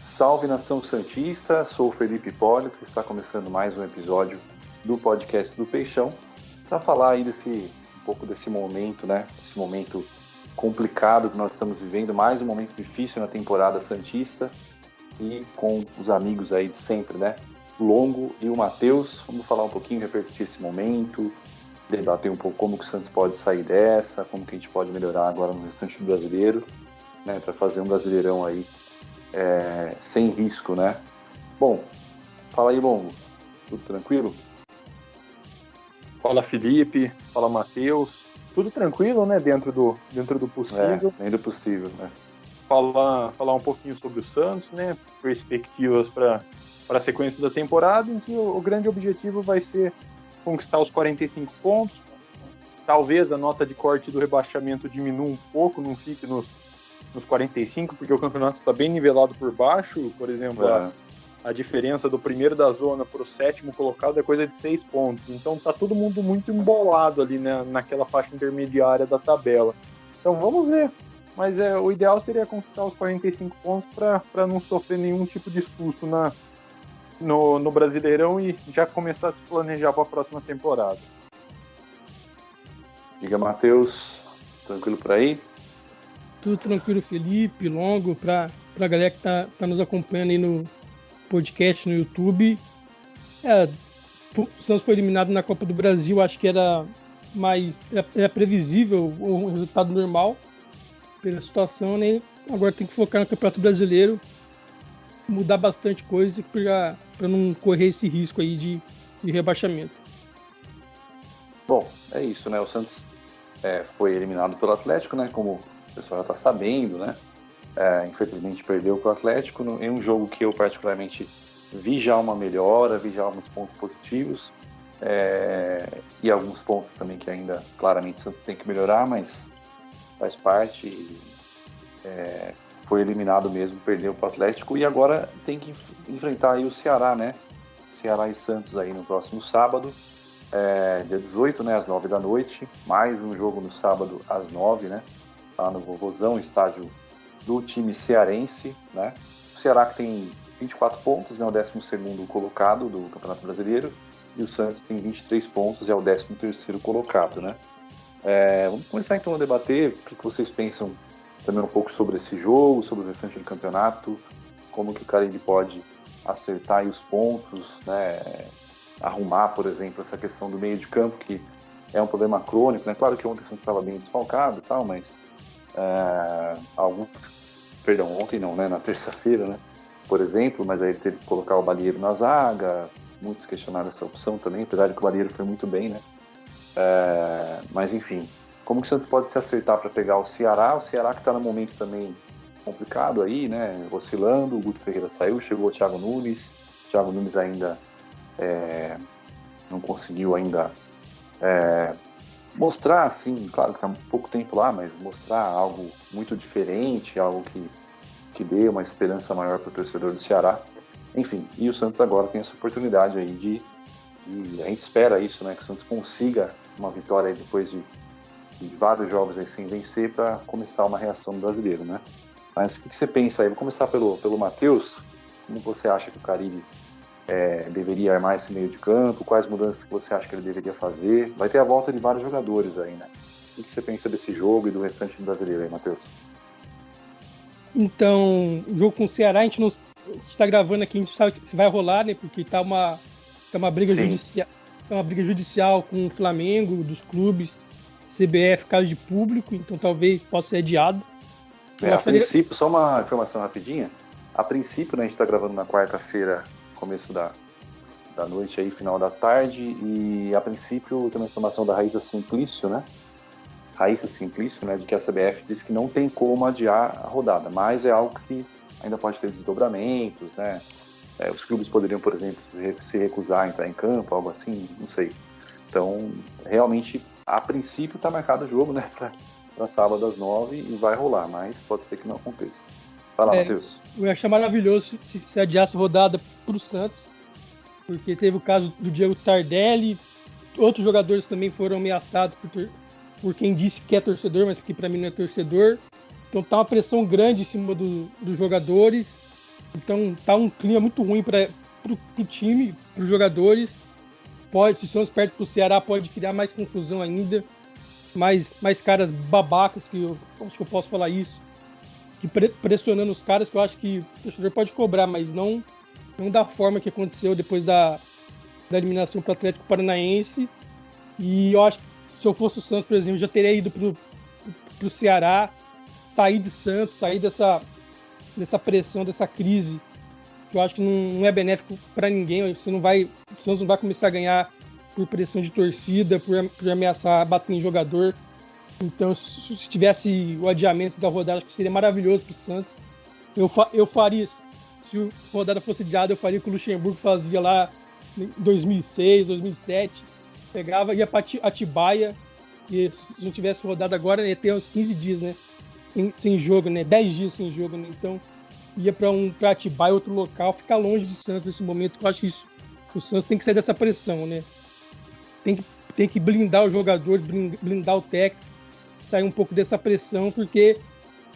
Salve Nação Santista, sou o Felipe Hipólito e está começando mais um episódio do podcast do Peixão para falar aí um pouco desse momento, né? Esse momento complicado que nós estamos vivendo, mais um momento difícil na temporada santista e com os amigos aí de sempre, né? O Longo e o Matheus, vamos falar um pouquinho, repercutir esse momento, debater um pouco como que o Santos pode sair dessa, como que a gente pode melhorar agora no restante do brasileiro, né? Para fazer um brasileirão aí sem risco, né? Bom, fala aí, Longo. Tudo tranquilo? Fala, Felipe. Fala, Matheus. Tudo tranquilo, né? Dentro do possível. Dentro do possível, né? Falar um pouquinho sobre o Santos, né? Perspectivas para a sequência da temporada, em que o grande objetivo vai ser conquistar os 45 pontos. Talvez a nota de corte do rebaixamento diminua um pouco, não fique nos 45, porque o campeonato está bem nivelado por baixo. Por exemplo, a diferença do primeiro da zona para o sétimo colocado é coisa de 6 pontos. Então tá todo mundo muito embolado ali, né, naquela faixa intermediária da tabela. Então vamos ver. Mas o ideal seria conquistar os 45 pontos para não sofrer nenhum tipo de susto no Brasileirão e já começar a se planejar para a próxima temporada. Diga, Matheus. Tranquilo por aí? Tudo tranquilo, Felipe, Longo, para a galera que tá nos acompanhando aí no podcast, no YouTube. O Santos foi eliminado na Copa do Brasil, acho que era previsível o resultado normal pela situação, né? Agora tem que focar no Campeonato Brasileiro, mudar bastante coisa para não correr esse risco aí de rebaixamento. Bom, é isso, né? O Santos foi eliminado pelo Atlético, né? Como o pessoal já está sabendo, né? Infelizmente perdeu para o Atlético em um jogo que eu particularmente vi já uma melhora, vi já alguns pontos positivos e alguns pontos também que ainda claramente o Santos tem que melhorar, mas faz parte. Foi eliminado mesmo, perdeu para o Atlético e agora tem que enfrentar aí o Ceará, né? Ceará e Santos aí no próximo sábado, dia 18, né? Às 9 da noite, mais um jogo no sábado às 9, né? Lá no Vovozão, estádio do time cearense, né? O Ceará que tem 24 pontos, é o 12º colocado do Campeonato Brasileiro, e o Santos tem 23 pontos, é o 13º colocado, né? Vamos começar então a debater o que vocês pensam também um pouco sobre esse jogo, sobre o restante do campeonato, como que o Carille pode acertar aí os pontos, né? Arrumar, por exemplo, essa questão do meio de campo, que é um problema crônico, né? Claro que ontem o Santos estava bem desfalcado e tal, mas ontem não, né? Na terça-feira, né? Por exemplo, mas aí ele teve que colocar o Balieiro na zaga, muitos questionaram essa opção também, apesar de que o Balieiro foi muito bem, né? Mas enfim, como que o Santos pode se acertar para pegar o Ceará que está num momento também complicado aí, né? Oscilando, o Guto Ferreira saiu, chegou o Thiago Nunes ainda não conseguiu ainda mostrar, assim, claro que está pouco tempo lá, mas mostrar algo muito diferente, algo que dê uma esperança maior para o torcedor do Ceará. Enfim, e o Santos agora tem essa oportunidade aí de a gente espera isso, né, que o Santos consiga uma vitória aí depois de vários jogos aí sem vencer para começar uma reação no brasileiro, né? Mas o que você pensa aí? Vou começar pelo Matheus. Como você acha que o Carille deveria armar esse meio de campo? Quais mudanças que você acha que ele deveria fazer? Vai ter a volta de vários jogadores aí, né? O que você pensa desse jogo e do restante do brasileiro aí, Matheus? Então, o jogo com o Ceará, a gente está gravando aqui, a gente sabe se vai rolar, né? Porque tá uma briga judicial, judicial com o Flamengo, dos clubes, CBF, caso de público, então talvez possa ser adiado. A princípio, só uma informação rapidinha. A princípio, né, a gente está gravando na quarta-feira, começo da noite aí, final da tarde, e a princípio tem uma informação da Raíssa Simplício, né? De que a CBF disse que não tem como adiar a rodada, mas é algo que ainda pode ter desdobramentos, né? Os clubes poderiam, por exemplo, se recusar a entrar em campo, algo assim, não sei. Então, realmente, a princípio está marcado o jogo, né, para sábado às 9 e vai rolar, mas pode ser que não aconteça. Vai lá, Matheus. Eu ia achar maravilhoso se adiasse a rodada para o Santos, porque teve o caso do Diego Tardelli, outros jogadores também foram ameaçados por quem disse que é torcedor, mas que para mim não é torcedor. Então tá uma pressão grande em cima dos jogadores. Então tá um clima muito ruim pro time, pros jogadores. Se o Santos perde pro Ceará, pode criar mais confusão ainda. Mais caras babacas, que eu acho que eu posso falar isso. Que pressionando os caras, que eu acho que o torcedor pode cobrar, mas não da forma que aconteceu depois da eliminação pro Atlético Paranaense. E eu acho que se eu fosse o Santos, por exemplo, eu já teria ido pro Ceará, sair de Santos, sair dessa pressão, dessa crise, que eu acho que não é benéfico para ninguém. O Santos não vai começar a ganhar por pressão de torcida, por ameaçar bater em jogador. Então, se tivesse o adiamento da rodada, acho que seria maravilhoso para o Santos. Eu faria, se a rodada fosse adiada, eu faria o que o Luxemburgo fazia lá em 2006, 2007. Pegava, ia para Atibaia, e se não tivesse rodada agora, ia ter uns 15 dias, né? Sem jogo, né? 10 dias sem jogo, né? Então, ia para Atibaia, outro local, ficar longe de Santos nesse momento. Eu acho que o Santos tem que sair dessa pressão, né? Tem que blindar os jogadores, blindar o técnico, sair um pouco dessa pressão, porque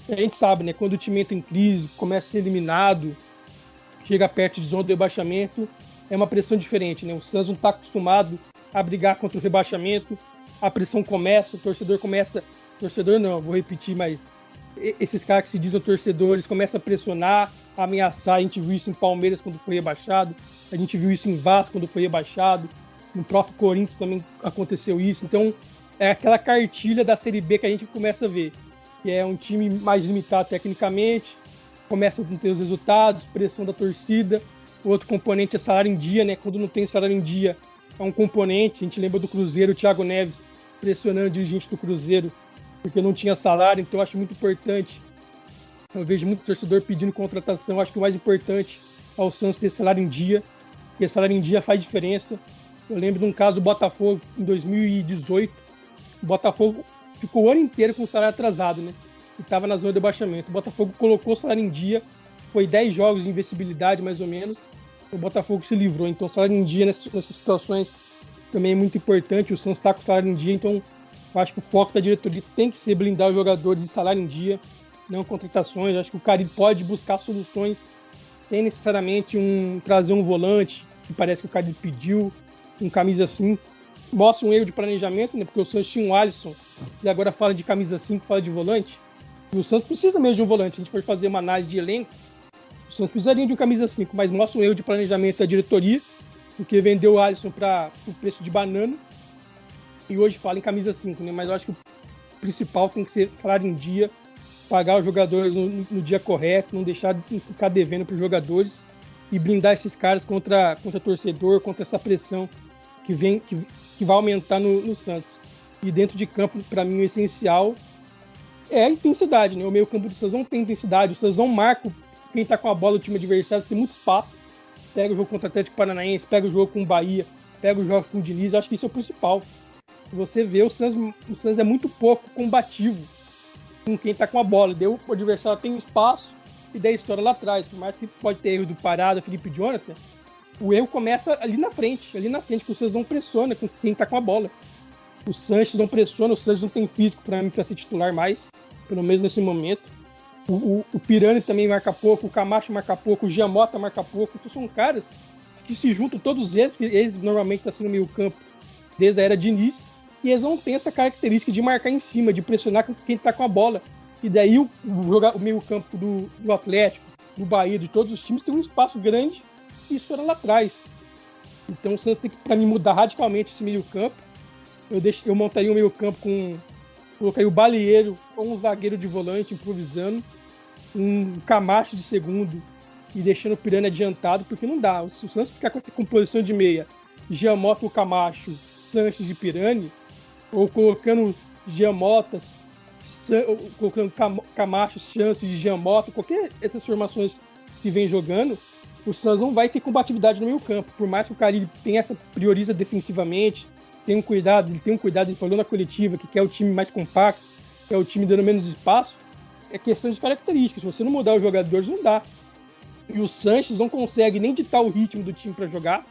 a gente sabe, né? Quando o time entra em crise, começa a ser eliminado, chega perto de zona do rebaixamento, é uma pressão diferente, né? O Santos não está acostumado a brigar contra o rebaixamento, a pressão começa, o torcedor começa... Torcedor não, vou repetir, mas esses caras que se dizem torcedores começam a pressionar, a ameaçar. A gente viu isso em Palmeiras quando foi rebaixado, a gente viu isso em Vasco quando foi rebaixado, no próprio Corinthians também aconteceu isso. Então é aquela cartilha da Série B que a gente começa a ver, que é um time mais limitado tecnicamente, começa a não ter os resultados, pressão da torcida. O outro componente é salário em dia, né? Quando não tem salário em dia, é um componente. A gente lembra do Cruzeiro, o Thiago Neves pressionando o dirigente do Cruzeiro porque não tinha salário. Então eu acho muito importante. Eu vejo muito torcedor pedindo contratação. Eu acho que o mais importante é o Santos ter salário em dia, porque salário em dia faz diferença. Eu lembro de um caso do Botafogo em 2018. O Botafogo ficou o ano inteiro com o salário atrasado, né? E estava na zona de rebaixamento. O Botafogo colocou o salário em dia, foi 10 jogos de invencibilidade, mais ou menos. O Botafogo se livrou. Então, salário em dia nessas situações também é muito importante. O Santos está com o salário em dia, então eu acho que o foco da diretoria tem que ser blindar os jogadores de salário em dia, não contratações. Eu acho que o Carille pode buscar soluções sem necessariamente trazer um volante, que parece que o Carille pediu, um camisa 5. Mostra um erro de planejamento, né? Porque o Santos tinha um Alisson e agora fala de camisa 5, fala de volante. E o Santos precisa mesmo de um volante. A gente pode fazer uma análise de elenco. O Santos precisaria de um camisa 5, mas mostra um erro de planejamento da diretoria, porque vendeu o Alisson para o preço de banana e hoje fala em camisa 5, né? Mas eu acho que o principal tem que ser salário em dia, pagar os jogadores no dia correto, não deixar de ficar devendo para os jogadores e blindar esses caras contra torcedor, contra essa pressão que vai aumentar no Santos. E dentro de campo, para mim, o essencial é a intensidade, né? O meio campo do Santos não tem intensidade, o Santos não marca quem está com a bola, o time adversário tem muito espaço. Pega o jogo contra o Atlético Paranaense, pega o jogo com o Bahia, pega o jogo com o Diniz. Eu acho que isso é o principal. Você vê, o Santos é muito pouco combativo com quem está com a bola. O adversário tem espaço e daí estoura lá atrás. Por mais que pode ter erro do Parada, Felipe Jonathan, o erro começa ali na frente, que o Santos não pressiona com quem está com a bola. O Sanches não pressiona, o Sanches não tem físico para ser titular mais, pelo menos nesse momento. O Pirani também marca pouco, o Camacho marca pouco, o Giamota marca pouco. Então são caras que se juntam todos eles, porque eles normalmente estão assim no meio campo desde a era Diniz, e eles não têm essa característica de marcar em cima, de pressionar quem está com a bola. E daí o meio campo do Atlético, do Bahia, de todos os times, tem um espaço grande e estoura lá atrás. Então o Santos tem que, para mim, mudar radicalmente esse meio campo. Eu montaria um meio campo colocaria o Balieiro ou um zagueiro de volante improvisando, um Camacho de segundo e deixando o Pirani adiantado, porque não dá. Se o Santos ficar com essa composição de meia, Giamota, o Camacho, Sanches e Pirani, ou colocando Giamotas, colocando Camacho, Sanches e Giamota, qualquer dessas formações que vem jogando, o Santos não vai ter combatividade no meio campo. Por mais que o Carille prioriza defensivamente, ele tem um cuidado, ele falou na coletiva que quer o time mais compacto, quer o time dando menos espaço. É questão de características. Se você não mudar os jogadores, não dá. E o Sanches não consegue nem ditar o ritmo do time para jogar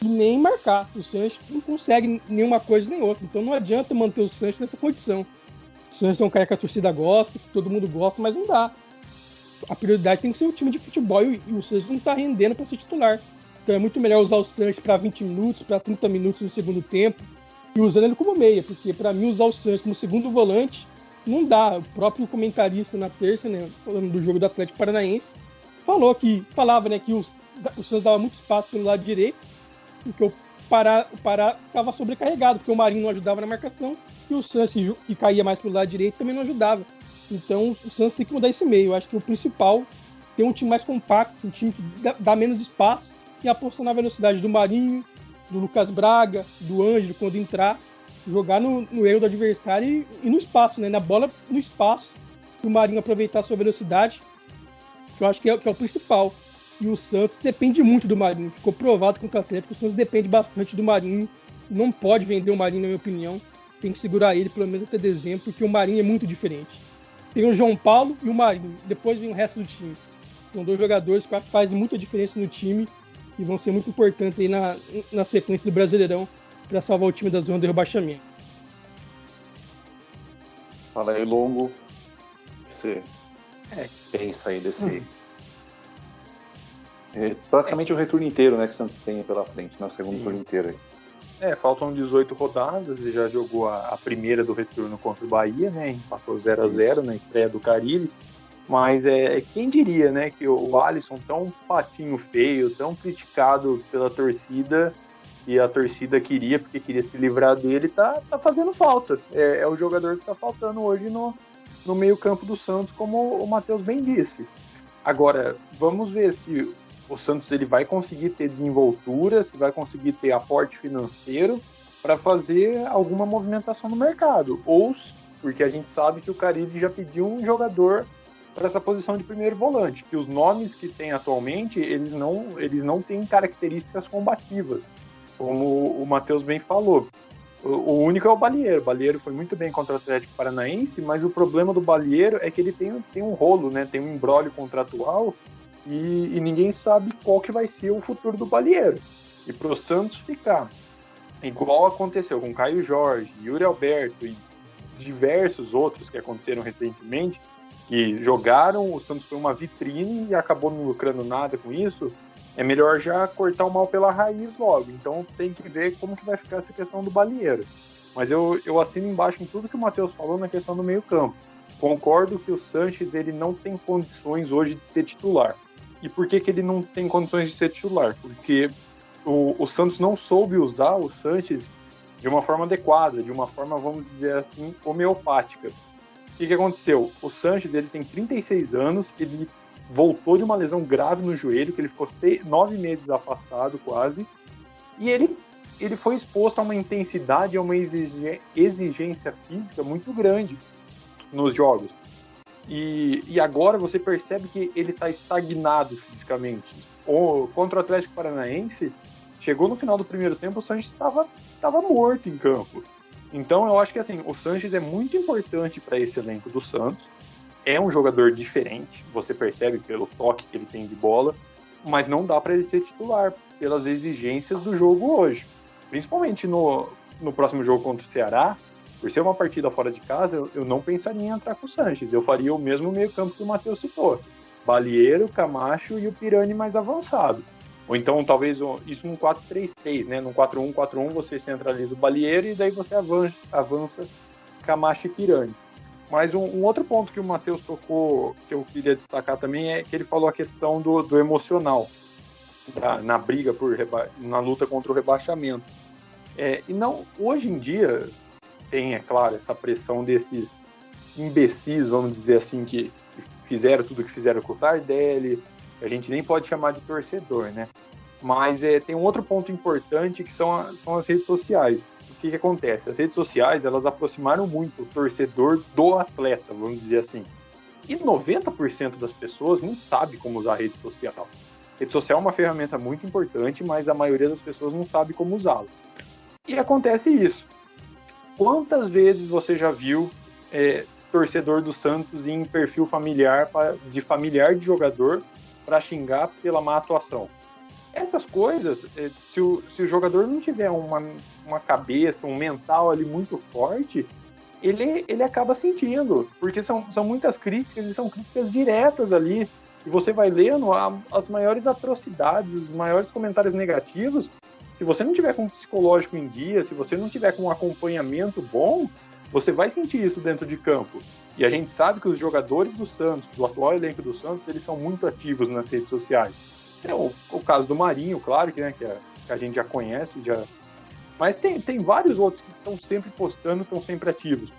e nem marcar. O Sanches não consegue nenhuma coisa nem outra. Então não adianta manter o Sanches nessa condição. O Sanches é um cara que a torcida gosta, que todo mundo gosta, mas não dá. a prioridade tem que ser o time de futebol e o Sanches não está rendendo para ser titular. Então é muito melhor usar o Sanches para 20 minutos, para 30 minutos no segundo tempo e usando ele como meia, porque para mim usar o Sanches como segundo volante não dá. O próprio comentarista na terça, né, falando do jogo do Atlético Paranaense, falava, né, que o Sanches dava muito espaço pelo lado direito, porque o Pará estava sobrecarregado, porque o Marinho não ajudava na marcação e o Sanches, que caía mais pelo lado direito, também não ajudava. Então o Santos tem que mudar esse meio. Eu acho que o principal é ter um time mais compacto, um time que dá menos espaço e apostar na velocidade do Marinho, do Lucas Braga, do Ângelo quando entrar, jogar no erro do adversário e no espaço, né? Na bola no espaço, o Marinho aproveitar a sua velocidade, que eu acho que é o principal. E o Santos depende muito do Marinho. Ficou provado com o Atlético, o Santos depende bastante do Marinho. Não pode vender o Marinho, na minha opinião. Tem que segurar ele pelo menos até dezembro, porque o Marinho é muito diferente. Tem o João Paulo e o Marinho. Depois vem o resto do time. São dois jogadores que fazem muita diferença no time e vão ser muito importantes aí na sequência do Brasileirão para salvar o time da zona de rebaixamento. Fala aí, Longo. O que você pensa aí desse... praticamente o retorno inteiro, né, que o Santos tem pela frente, né, o segundo turno inteiro aí. Faltam 18 rodadas, ele já jogou a primeira do retorno contra o Bahia, né? Empatou 0-0 na estreia do Carille. Mas quem diria, né, que o Alisson, tão patinho feio, tão criticado pela torcida, e a torcida queria, porque queria se livrar dele, tá fazendo falta. É o jogador que tá faltando hoje no meio-campo do Santos, como o Matheus bem disse. Agora, vamos ver se o Santos ele vai conseguir ter desenvoltura, se vai conseguir ter aporte financeiro para fazer alguma movimentação no mercado. Ou, porque a gente sabe que o Carille já pediu um jogador para essa posição de primeiro volante, que os nomes que tem atualmente, eles não têm características combativas, como o Matheus bem falou. O único é o Balieiro. O Balieiro foi muito bem contra o Atlético Paranaense, mas o problema do Balieiro é que ele tem um rolo, né? Tem um imbróglio contratual e ninguém sabe qual que vai ser o futuro do Balieiro. E para o Santos ficar igual aconteceu com Caio Jorge, Yuri Alberto e diversos outros que aconteceram recentemente, que jogaram, o Santos foi uma vitrine e acabou não lucrando nada com isso, é melhor já cortar o mal pela raiz logo. Então tem que ver como que vai ficar essa questão do Balieiro. Mas eu assino embaixo em tudo que o Matheus falou na questão do meio campo. Concordo que o Sanches ele não tem condições hoje de ser titular. E por que ele não tem condições de ser titular? Porque o Santos não soube usar o Sanches de uma forma adequada, de uma forma, vamos dizer assim, homeopática. O que aconteceu? O Sanches ele tem 36 anos, ele voltou de uma lesão grave no joelho, que ele ficou 9 meses afastado quase, e ele foi exposto a uma intensidade, a uma exigência física muito grande nos jogos. E agora você percebe que ele está estagnado fisicamente. Contra o Atlético Paranaense, chegou no final do primeiro tempo, o Sanches estava morto em campo. Então eu acho que assim, o Sanches é muito importante para esse elenco do Santos. É um jogador diferente, você percebe pelo toque que ele tem de bola, mas não dá para ele ser titular pelas exigências do jogo hoje. Principalmente no próximo jogo contra o Ceará, por ser uma partida fora de casa, eu não pensaria em entrar com o Sanches. Eu faria o mesmo meio-campo que o Matheus citou. Balieiro, Camacho e o Pirani mais avançado. Ou então, talvez, isso num 4-3-3, né? Num 4-1-4-1 você centraliza o Balieiro e daí você avança Camacho e Pirani. Mas um outro ponto que o Matheus tocou, que eu queria destacar também, é que ele falou a questão do emocional na briga na luta contra o rebaixamento. E não, hoje em dia, tem, é claro, essa pressão desses imbecis, vamos dizer assim, que fizeram tudo o que fizeram com o Tardelli, a gente nem pode chamar de torcedor, né? Mas tem um outro ponto importante que são as redes sociais. O que acontece? As redes sociais, elas aproximaram muito o torcedor do atleta, vamos dizer assim. E 90% das pessoas não sabe como usar a rede social. A rede social é uma ferramenta muito importante, mas a maioria das pessoas não sabe como usá-la. E acontece isso. Quantas vezes você já viu torcedor do Santos em perfil familiar de jogador para xingar pela má atuação? Essas coisas, se o jogador não tiver uma cabeça, um mental ali muito forte, ele acaba sentindo, porque são muitas críticas e são críticas diretas ali, e você vai lendo as maiores atrocidades, os maiores comentários negativos. Se você não tiver com o psicológico em dia, se você não tiver com um acompanhamento bom, você vai sentir isso dentro de campo. E a gente sabe que os jogadores do Santos, do atual elenco do Santos, eles são muito ativos nas redes sociais. É o caso do Marinho, claro, que a gente já conhece, mas tem vários outros que estão sempre postando, estão sempre ativos.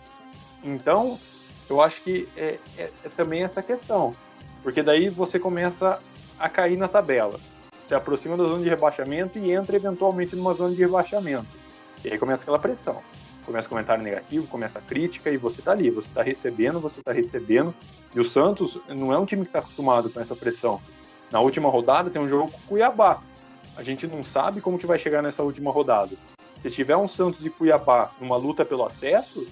Então, eu acho que é também essa questão. Porque daí você começa a cair na tabela. Se aproxima da zona de rebaixamento e entra eventualmente numa zona de rebaixamento. E aí começa aquela pressão. Começa comentário negativo, começa a crítica e você tá ali. Você tá recebendo. E o Santos não é um time que está acostumado com essa pressão. Na última rodada tem um jogo com o Cuiabá. A gente não sabe como que vai chegar nessa última rodada. Se tiver um Santos e Cuiabá numa luta pelo acesso,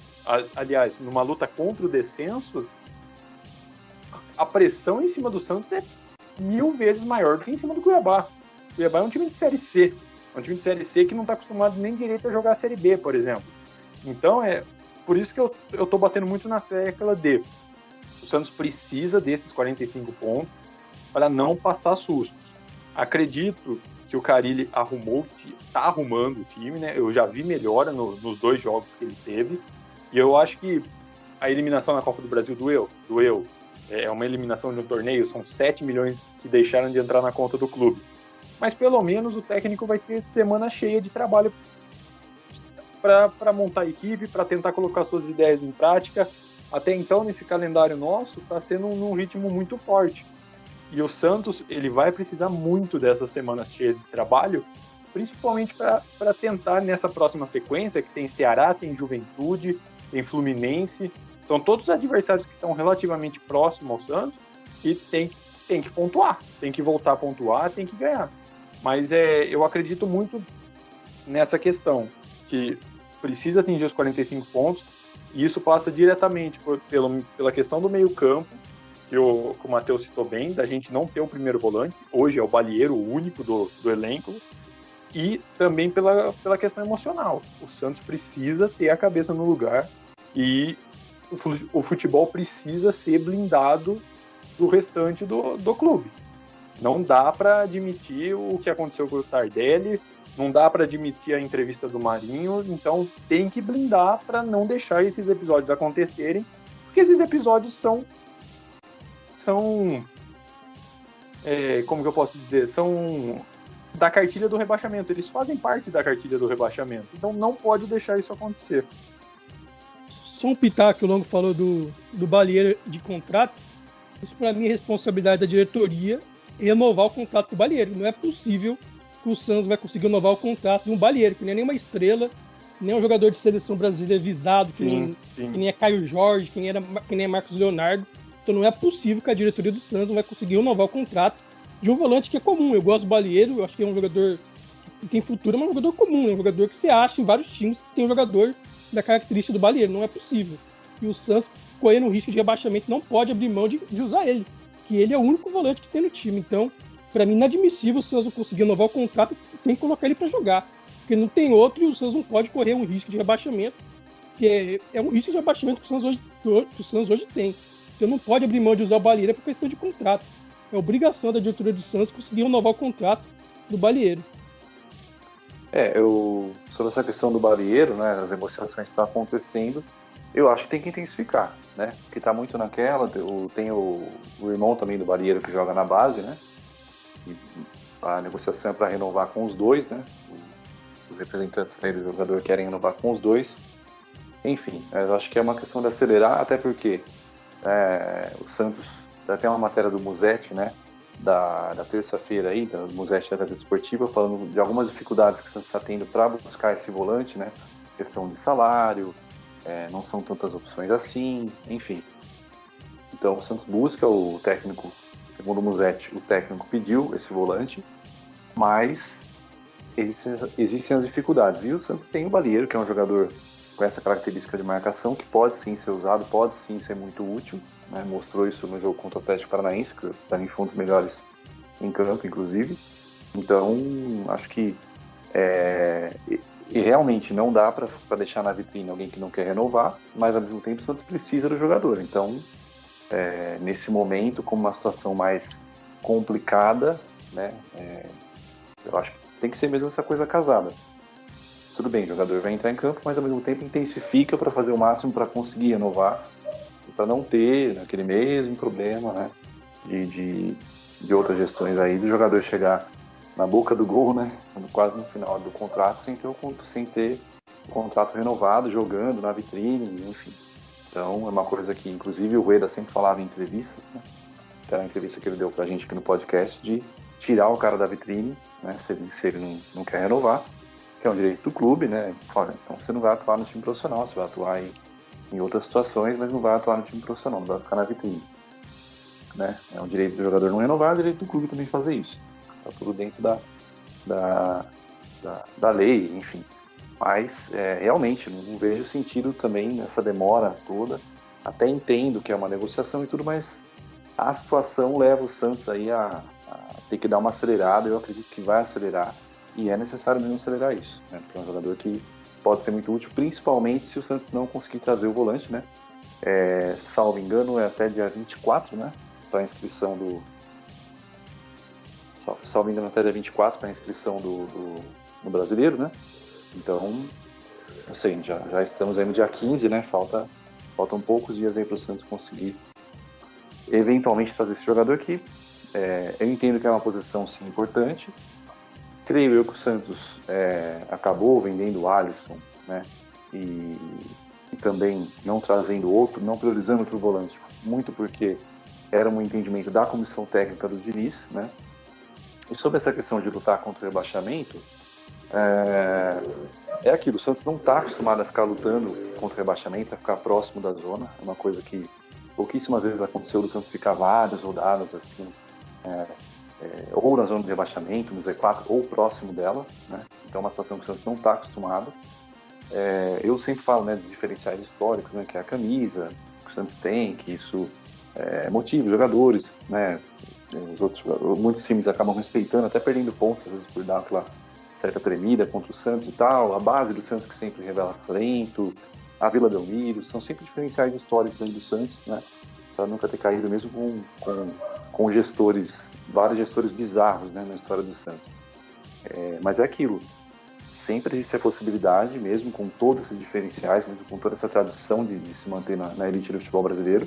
aliás, numa luta contra o descenso, a pressão em cima do Santos é 1000 vezes maior do que em cima do Cuiabá. O Cuiabá é um time de Série C. É um time de Série C que não está acostumado nem direito a jogar a Série B, por exemplo. Então, é por isso que eu tô batendo muito na tecla de o Santos precisa desses 45 pontos para não passar sustos. Acredito que o Carille está arrumando o time, né? Eu já vi melhora nos 2 jogos que ele teve. E eu acho que a eliminação na Copa do Brasil doeu. É uma eliminação de um torneio, são 7 milhões que deixaram de entrar na conta do clube. Mas pelo menos o técnico vai ter semana cheia de trabalho para montar a equipe, para tentar colocar suas ideias em prática. Até então, nesse calendário nosso, está sendo num ritmo muito forte. E o Santos, ele vai precisar muito dessas semanas cheias de trabalho, principalmente para tentar, nessa próxima sequência, que tem Ceará, tem Juventude, tem Fluminense, são todos adversários que estão relativamente próximos ao Santos e tem que pontuar, tem que voltar a pontuar, tem que ganhar. Mas eu acredito muito nessa questão, que precisa atingir os 45 pontos, e isso passa diretamente pela questão do meio-campo, que o Matheus citou bem, da gente não ter um primeiro volante, hoje é o Balieiro, o único do elenco, e também pela questão emocional. O Santos precisa ter a cabeça no lugar e o futebol precisa ser blindado do restante do clube. Não dá para admitir o que aconteceu com o Tardelli, não dá para admitir a entrevista do Marinho, então tem que blindar para não deixar esses episódios acontecerem, porque esses episódios são como que eu posso dizer? São da cartilha do rebaixamento. Eles fazem parte da cartilha do rebaixamento. Então não pode deixar isso acontecer. Só um pitaco que o Longo falou do Balieiro de contrato. Isso para mim é responsabilidade da diretoria renovar o contrato do Balieiro. Não é possível que o Santos vai conseguir renovar o contrato de um Balieiro, que nem é nenhuma estrela, nem um jogador de seleção brasileira visado, que nem é Caio Jorge, que nem é Marcos Leonardo. Então não é possível que a diretoria do Santos não vai conseguir renovar o contrato de um volante que é comum. Eu gosto do Balieiro, eu acho que é um jogador que tem futuro, mas é um jogador comum, é um jogador que você acha em vários times que tem um jogador da característica do Balieiro. Não é possível. E o Santos, correndo o risco de rebaixamento, não pode abrir mão de usar ele, que ele é o único volante que tem no time. Então, para mim, inadmissível o Santos não conseguir renovar o contrato, tem que colocar ele para jogar. Porque não tem outro e o Santos não pode correr um risco de rebaixamento, que é um risco de rebaixamento que o Santos hoje tem. Então não pode abrir mão de usar o Balieiro por questão de contrato. É obrigação da diretoria do Santos conseguir renovar o contrato do Balieiro. Sobre essa questão do Balieiro, né, as negociações estão acontecendo, eu acho que tem que intensificar, né? Porque está muito naquela, tem o irmão também do Balieiro que joga na base, né? E a negociação é para renovar com os dois, né? Os representantes do jogador querem renovar com os dois. Enfim, eu acho que é uma questão de acelerar, até porque o Santos, até uma matéria do Musetti, né? Da terça-feira aí, da Musetti da Gazeta Esportiva, falando de algumas dificuldades que o Santos está tendo para buscar esse volante, né? Questão de salário, não são tantas opções assim, enfim. Então o Santos busca o técnico, segundo o Musetti, o técnico pediu esse volante, mas existem as dificuldades. E o Santos tem o Balieiro, que é um jogador com essa característica de marcação, que pode sim ser usado, pode sim ser muito útil, né? Mostrou isso no jogo contra o Atlético Paranaense, que para mim foi um dos melhores em campo, inclusive. Então, acho que E realmente não dá para deixar na vitrine alguém que não quer renovar, mas ao mesmo tempo o Santos precisa do jogador. Então, nesse momento, como uma situação mais complicada, né, eu acho que tem que ser mesmo essa coisa casada. Tudo bem, o jogador vai entrar em campo, mas ao mesmo tempo intensifica para fazer o máximo para conseguir renovar, para não ter aquele mesmo problema, né, de outras gestões aí, do jogador chegar na boca do gol, né, quase no final do contrato, sem ter o contrato renovado, jogando na vitrine, enfim. Então, é uma coisa que, inclusive, o Rueda sempre falava em entrevistas, né, até na entrevista que ele deu pra gente aqui no podcast, de tirar o cara da vitrine, né, se ele não quer renovar, que é um direito do clube, né, então você não vai atuar no time profissional, você vai atuar em outras situações, mas não vai atuar no time profissional, não vai ficar na vitrine. Né? É um direito do jogador não renovar, é um direito do clube também fazer isso. Está tudo dentro da lei, enfim. Mas, realmente, não vejo sentido também nessa demora toda. Até entendo que é uma negociação e tudo, mas a situação leva o Santos aí a ter que dar uma acelerada. Eu acredito que vai acelerar e é necessário mesmo acelerar isso, né? Porque é um jogador que pode ser muito útil, principalmente se o Santos não conseguir trazer o volante, né? Salvo engano, é até dia 24, né? Para a inscrição do... Salvo engano, até dia 24 para a inscrição no Brasileiro, né? Então, não sei, já estamos aí no dia 15, né? Faltam poucos dias aí para o Santos conseguir eventualmente trazer esse jogador que eu entendo que é uma posição, sim, importante. Creio eu que o Santos acabou vendendo o Alisson, né? E também não trazendo outro, não priorizando outro volante, muito porque era um entendimento da comissão técnica do Diniz, né? E sobre essa questão de lutar contra o rebaixamento, aquilo, o Santos não está acostumado a ficar lutando contra o rebaixamento, a ficar próximo da zona, é uma coisa que pouquíssimas vezes aconteceu do Santos ficar várias rodadas assim, ou na zona de rebaixamento, no Z4, ou próximo dela, né? Então é uma situação que o Santos não está acostumado. Eu sempre falo, né, dos diferenciais históricos, né, que é a camisa que o Santos tem, que isso motiva os jogadores, né? Muitos times acabam respeitando, até perdendo pontos, às vezes por dar aquela certa tremida contra o Santos e tal, a base do Santos que sempre revela talento, a Vila Belmiro, são sempre diferenciais históricos aí do Santos, né? Para nunca ter caído mesmo com vários gestores bizarros, né, na história do Santos. Mas é aquilo, sempre existe a possibilidade, mesmo com todos esses diferenciais, mesmo com toda essa tradição de se manter na elite do futebol brasileiro,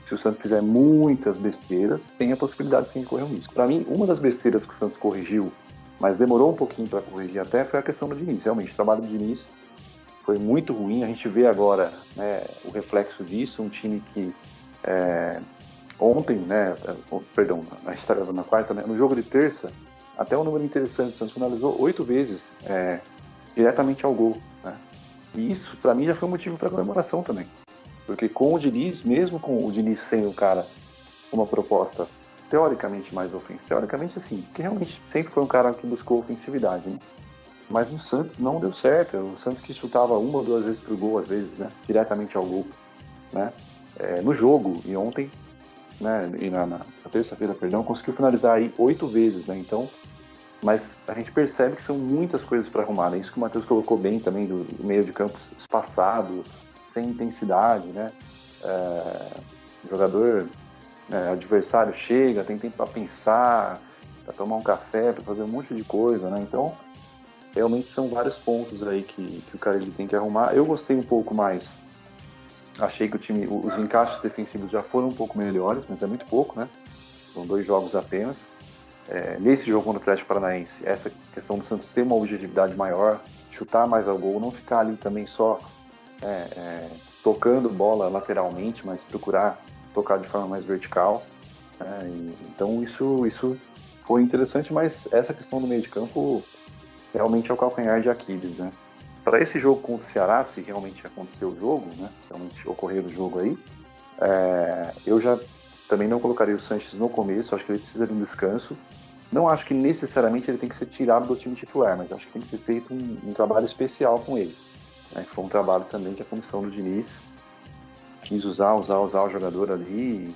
se o Santos fizer muitas besteiras, tem a possibilidade sim de correr um risco. Para mim, uma das besteiras que o Santos corrigiu, mas demorou um pouquinho para corrigir até, foi a questão do Diniz. Realmente, o trabalho do Diniz foi muito ruim. A gente vê agora, né, o reflexo disso, um time que ontem, né, perdão, a gente está gravando na quarta, né, no jogo de terça, até um número interessante, o Santos finalizou 8 vezes diretamente ao gol, né? E isso, para mim, já foi um motivo para comemoração também. Porque com o Diniz, mesmo com o Diniz sendo um cara com uma proposta teoricamente mais ofensiva, teoricamente assim, porque realmente sempre foi um cara que buscou ofensividade, né? Mas no Santos não deu certo. O Santos que chutava 1 ou 2 vezes pro gol, às vezes, né? Diretamente ao gol, né? No jogo, e ontem, né? E na terça-feira, perdão, conseguiu finalizar aí 8 vezes, né? Então, mas a gente percebe que são muitas coisas para arrumar, né? Isso que o Matheus colocou bem também, do meio de campo espaçado, sem intensidade, né? O jogador, adversário chega, tem tempo para pensar, para tomar um café, para fazer um monte de coisa, né? Então, realmente são vários pontos aí que o cara ele tem que arrumar. Eu gostei um pouco mais, achei que os encaixes defensivos já foram um pouco melhores, mas é muito pouco, né? São 2 jogos apenas. Nesse jogo contra o Atlético Paranaense, essa questão do Santos ter uma objetividade maior, chutar mais ao gol, não ficar ali também só tocando bola lateralmente, mas procurar tocar de forma mais vertical. Então isso foi interessante, mas essa questão do meio de campo realmente é o calcanhar de Aquiles, né? Para esse jogo contra o Ceará, se realmente acontecer o jogo, né? Se realmente ocorrer o jogo aí, eu já também não colocaria o Sanches no começo, acho que ele precisa de um descanso. Não acho que necessariamente ele tem que ser tirado do time titular, mas acho que tem que ser feito um trabalho especial com ele. Que foi um trabalho também que a comissão do Diniz quis usar o jogador ali.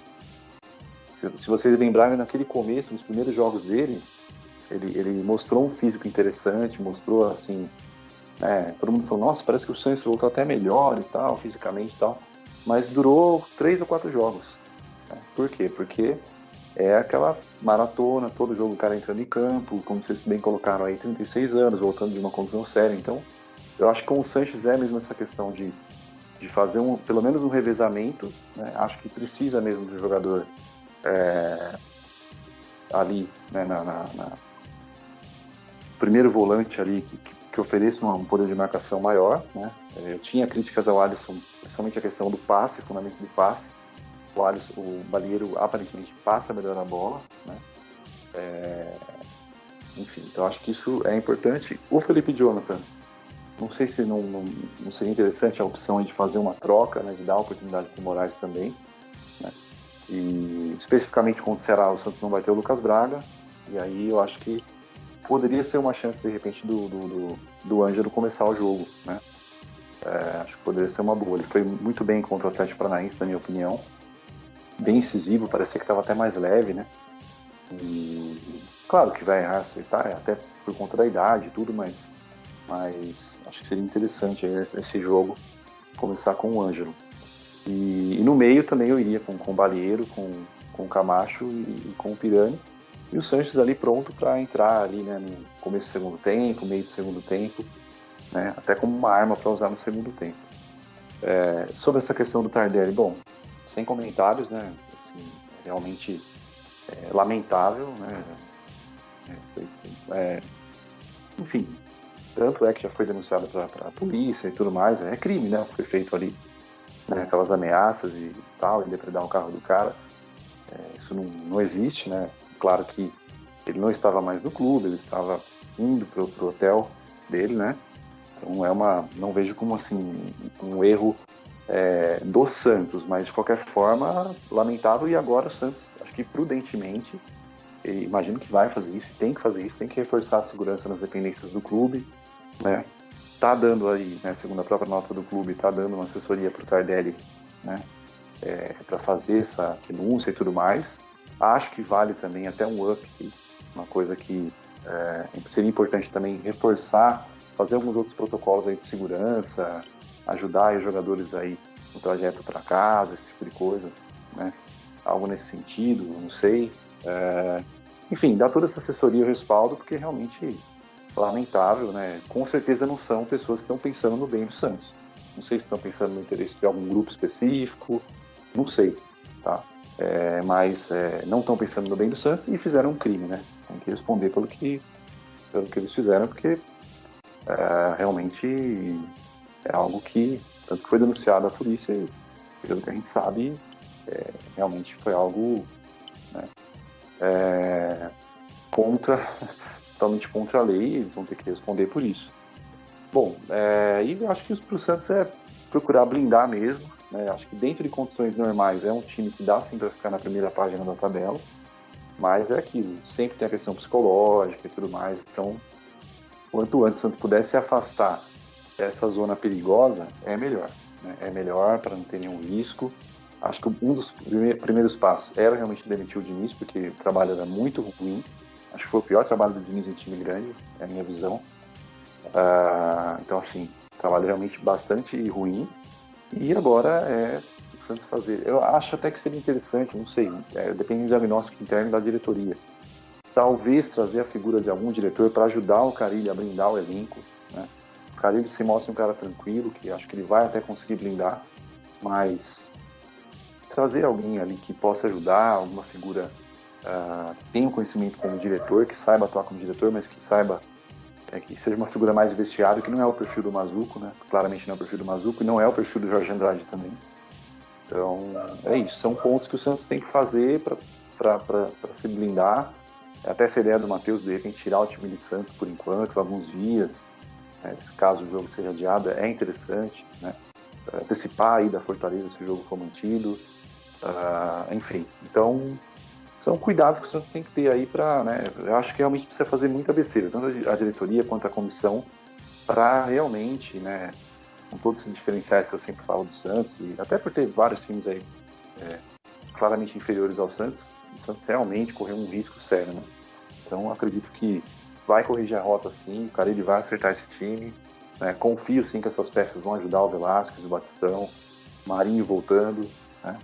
Se vocês lembrarem, naquele começo, nos primeiros jogos dele, Ele mostrou um físico interessante, mostrou assim, todo mundo falou, nossa, parece que o Sanches voltou até melhor e tal, fisicamente e tal, mas durou 3 ou 4 jogos. Né? Por quê? Porque é aquela maratona, todo jogo o cara entrando em campo, como vocês bem colocaram aí, 36 anos, voltando de uma condição séria. Então, eu acho que com o Sanches é mesmo essa questão de fazer pelo menos um revezamento, né? Acho que precisa mesmo do jogador ali, né, na primeiro volante ali, que ofereça um poder de marcação maior, né? Eu tinha críticas ao Alisson, principalmente a questão do passe, o fundamento do passe. O Balieiro aparentemente passa melhor a bola, né? Enfim, então acho que isso é importante. O Felipe Jonathan, não sei se não seria interessante a opção de fazer uma troca, né? De dar oportunidade para o Moraes também, né? E especificamente contra o Ceará, o Santos não vai ter o Lucas Braga, e aí eu acho que poderia ser uma chance, de repente, do Ângelo começar o jogo, né? Acho que poderia ser uma boa. Ele foi muito bem contra o Atlético Paranaense, na minha opinião. Bem incisivo, parecia que estava até mais leve, né? E claro que vai errar, acertar, até por conta da idade e tudo, mas acho que seria interessante esse jogo começar com o Ângelo. E no meio também eu iria com o Balieiro, com o Camacho e com o Pirani. E o Sanches ali pronto para entrar ali, né, no começo do segundo tempo, meio do segundo tempo, né, até como uma arma para usar no segundo tempo. Sobre essa questão do Tardelli, bom, sem comentários, né, assim, realmente lamentável, né, enfim, tanto é que já foi denunciado para a polícia e tudo mais, é crime, né, foi feito ali, né, aquelas ameaças e tal, em depredar o carro do cara, isso não existe, né, claro que ele não estava mais no clube, ele estava indo pro hotel dele, né, então não vejo como assim um erro do Santos, mas de qualquer forma lamentável. E agora o Santos, acho que prudentemente, imagino que vai fazer isso, tem que fazer isso, tem que reforçar a segurança nas dependências do clube, né? Tá dando aí, né, segundo a própria nota do clube, tá dando uma assessoria pro Tardelli, né, para fazer essa denúncia e tudo mais. Acho que vale também até um up, uma coisa que seria importante também reforçar, fazer alguns outros protocolos aí de segurança, ajudar aí os jogadores aí no trajeto para casa, esse tipo de coisa, né? Algo nesse sentido, não sei. Enfim, dá toda essa assessoria e respaldo, porque realmente lamentável, né? Com certeza não são pessoas que estão pensando no bem do Santos. Não sei se estão pensando no interesse de algum grupo específico, não sei, tá? Mas não estão pensando no bem do Santos e fizeram um crime, né? Tem que responder pelo que eles fizeram, porque realmente é algo que, tanto que foi denunciado à polícia e, pelo que a gente sabe, realmente foi algo, né, totalmente contra a lei, e eles vão ter que responder por isso. Bom, e eu acho que para o Santos é procurar blindar mesmo, né? Acho que dentro de condições normais é um time que dá sim para ficar na primeira página da tabela, mas é aquilo, sempre tem a questão psicológica e tudo mais, então quanto antes o Santos pudesse se afastar dessa zona perigosa, é melhor, né? É melhor para não ter nenhum risco. Acho que um dos primeiros passos era realmente demitir o Diniz, porque o trabalho era muito ruim. Acho que foi o pior trabalho do Diniz em time grande, é a minha visão. Então, assim, trabalho realmente bastante ruim. E agora o Santos fazer. Eu acho até que seria interessante, não sei, depende do diagnóstico interno da diretoria. Talvez trazer a figura de algum diretor para ajudar o Carille a blindar o elenco, né? O Carille se mostra um cara tranquilo, que acho que ele vai até conseguir blindar, mas trazer alguém ali que possa ajudar, alguma figura que tenha um conhecimento como diretor, que saiba atuar como diretor, mas que saiba que seja uma figura mais de vestiário, que não é o perfil do Mazuco, né? Claramente não é o perfil do Mazuco e não é o perfil do Jorge Andrade também. Então, é isso. São pontos que o Santos tem que fazer para se blindar. Até essa ideia do Matheus, de repente, tirar o time de Santos por enquanto, alguns dias, né? Caso o jogo seja adiado, é interessante, né? Antecipar aí da Fortaleza se o jogo for mantido. Enfim, então são cuidados que o Santos tem que ter aí para, né, eu acho que realmente precisa fazer muita besteira, tanto a diretoria quanto a comissão, para realmente, né, com todos esses diferenciais que eu sempre falo do Santos, e até por ter vários times aí claramente inferiores ao Santos, o Santos realmente correu um risco sério, né? Então acredito que vai corrigir a rota sim, o Carille vai acertar esse time, né? Confio sim que essas peças vão ajudar o Velasquez, o Batistão, Marinho voltando, né?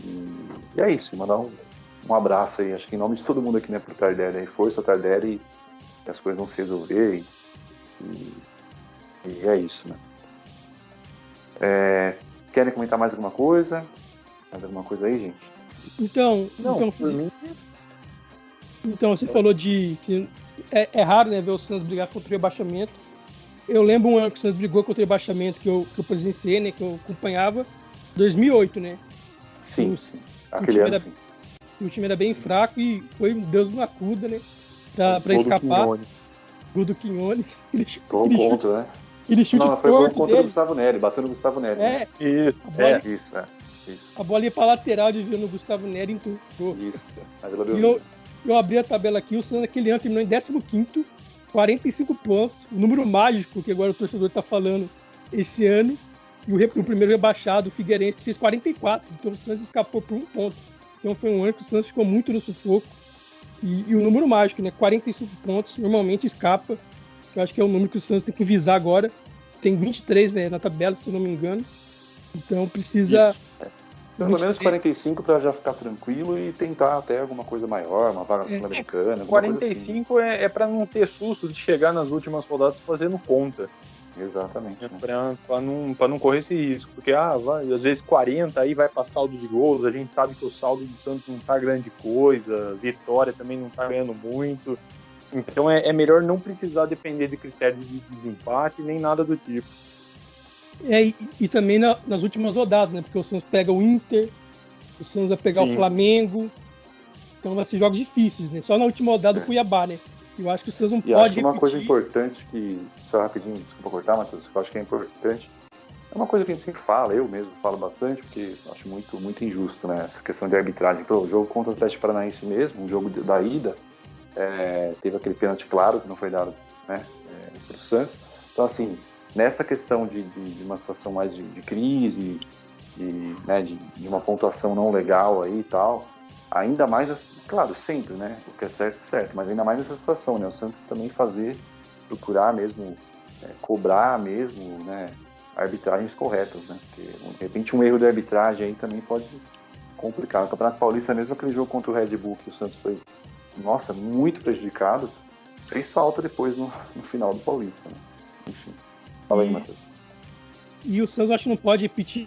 E é isso, mandar um abraço aí, acho que em nome de todo mundo aqui, né, pro Tardelli aí, força Tardelli, que as coisas vão se resolver e é isso, né? Querem comentar mais alguma coisa? Mais alguma coisa aí, gente? Então, você falou de que é raro, né, ver o Santos brigar contra o rebaixamento. Eu lembro um ano que o Santos brigou contra o rebaixamento que eu presenciei, né, que eu acompanhava, 2008, né? Sim, aquele ano sim. O time era bem fraco e foi um Deus na acuda, né, pra escapar. Gol do Quinones. Gol contra, né? Ele chute Não, foi gol contra o Gustavo Neri, bateu no Gustavo Neri. Isso. A bola ia pra lateral, desviou no Gustavo Neri e entrou. Isso. Eu abri a tabela aqui, o Santos naquele ano terminou em 15º, 45 pontos, o número mágico que agora o torcedor tá falando esse ano, e o primeiro rebaixado, o Figueirense, fez 44, então o Santos escapou por 1 ponto. Então foi um ano que o Santos ficou muito no sufoco, e o número mágico, né, 45 pontos, normalmente escapa, que eu acho que é o número que o Santos tem que visar agora, tem 23, né, na tabela, se eu não me engano, então precisa... Pelo menos 45 para já ficar tranquilo e tentar até alguma coisa maior, uma vaga sul-americana. 45 assim. É para não ter susto de chegar nas últimas rodadas fazendo conta. Exatamente. Para não correr esse risco. Porque às vezes 40 aí vai para saldo de gols. A gente sabe que o saldo do Santos não tá grande coisa. Vitória também não tá ganhando muito. Então é melhor não precisar depender de critério de desempate nem nada do tipo. E também nas últimas rodadas, né? Porque o Santos pega o Inter, o Santos vai pegar o Flamengo. Então vai ser jogos difíceis, né? Só na última rodada o Cuiabá, né? Eu acho que o Santos não pode acho que uma coisa importante que... Só rapidinho, desculpa cortar, Matheus, que eu acho que é importante. É uma coisa que a gente sempre fala, eu mesmo falo bastante, porque eu acho muito, muito injusto, né? Essa questão de arbitragem. O jogo contra o Atlético Paranaense mesmo, um jogo da ida, teve aquele pênalti claro que não foi dado, né, para o Santos. Então, assim... Nessa questão de uma situação mais de crise, né, de uma pontuação não legal aí e tal, ainda mais, claro, sempre, né, o que é certo, mas ainda mais nessa situação, né, o Santos também procurar mesmo, cobrar mesmo, né, arbitragens corretas, né, porque de repente um erro de arbitragem aí também pode complicar. No Campeonato Paulista mesmo, aquele jogo contra o Red Bull que o Santos foi, nossa, muito prejudicado, fez falta depois no final do Paulista, né, enfim. Fala aí, Matheus. E o Santos acho que não pode repetir,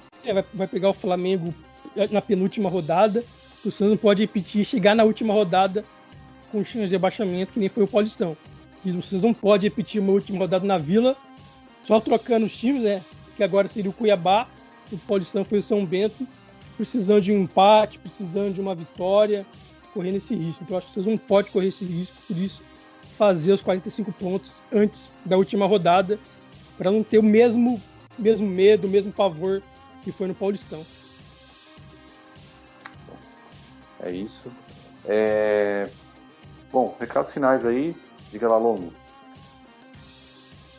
vai pegar o Flamengo na penúltima rodada, o Santos não pode repetir, chegar na última rodada com chance de rebaixamento, que nem foi o Paulistão. E o Santos não pode repetir uma última rodada na Vila, só trocando os times, né? Que agora seria o Cuiabá, o Paulistão foi o São Bento, precisando de um empate, precisando de uma vitória, correndo esse risco. Então acho que o Santos não pode correr esse risco, por isso fazer os 45 pontos antes da última rodada, para não ter o mesmo medo, o mesmo pavor que foi no Paulistão. É isso. Bom, recados finais aí. Diga lá, Longo.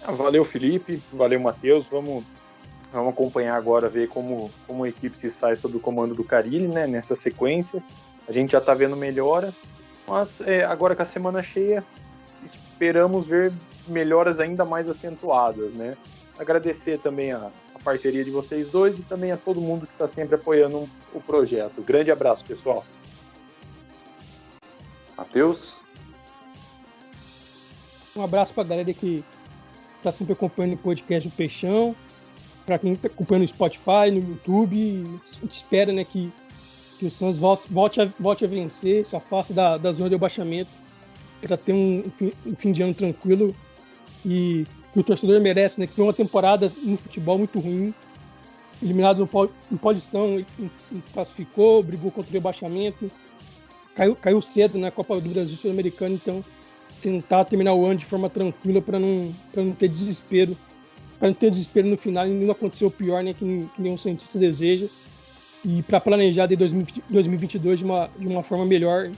Valeu, Felipe. Valeu, Matheus. Vamos acompanhar agora, ver como a equipe se sai sob o comando do Carille, né, nessa sequência. A gente já está vendo melhora, mas agora com a semana cheia, esperamos ver melhoras ainda mais acentuadas, né? Agradecer também a parceria de vocês dois e também a todo mundo que está sempre apoiando o projeto. Grande abraço, pessoal. Matheus? Um abraço para a galera que está sempre acompanhando o podcast do Peixão, para quem está acompanhando no Spotify, no YouTube. A gente espera, né, que o Santos volte a vencer, se afaste da zona de rebaixamento, para ter um fim de ano tranquilo e que o torcedor merece, né? Que foi uma temporada no futebol muito ruim, eliminado no Paulistão, classificou, brigou contra o rebaixamento, caiu cedo na Copa do Brasil Sul-Americano, então tentar terminar o ano de forma tranquila para não ter desespero, no final e não acontecer o pior, né? Que nenhum cientista deseja, e para planejar de 2022 de uma forma melhor.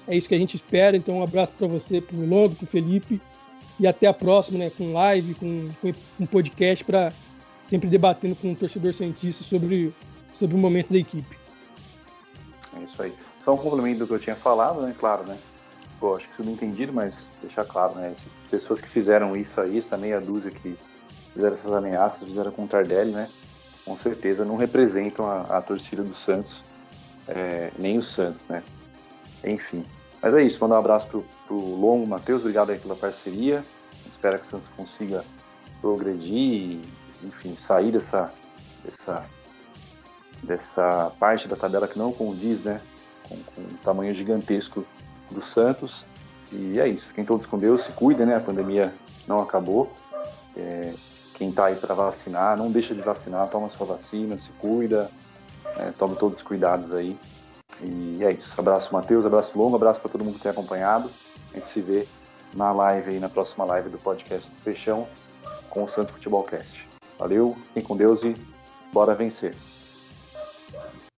É isso que a gente espera. Então um abraço para você, para o Longo, para o Felipe, e até a próxima, né, com live, com um podcast, para sempre debatendo com o torcedor cientista sobre o momento da equipe. É isso aí. Só um complemento do que eu tinha falado, né? Claro, né? ficou, acho que subentendido, mas deixar claro, né? Essas pessoas que fizeram isso aí, essa meia dúzia que fizeram essas ameaças, fizeram com o Tardelli, né? Com certeza não representam a torcida do Santos, nem o Santos, né? Enfim. Mas é isso, mandar um abraço pro Longo, Matheus, obrigado aí pela parceria. Espero que o Santos consiga progredir e, enfim, sair dessa parte da tabela que não condiz, né? Com o tamanho gigantesco do Santos. E é isso, fiquem todos com Deus, se cuidem, né? A pandemia não acabou. Quem tá aí para vacinar, não deixa de vacinar, toma sua vacina, se cuida, tome todos os cuidados aí. E é isso. Abraço, Matheus, abraço Longo, abraço para todo mundo que tem acompanhado. A gente se vê na live aí, na próxima live do podcast do Peixão com o Santos Futebol Cast. Valeu, fiquem com Deus e bora vencer.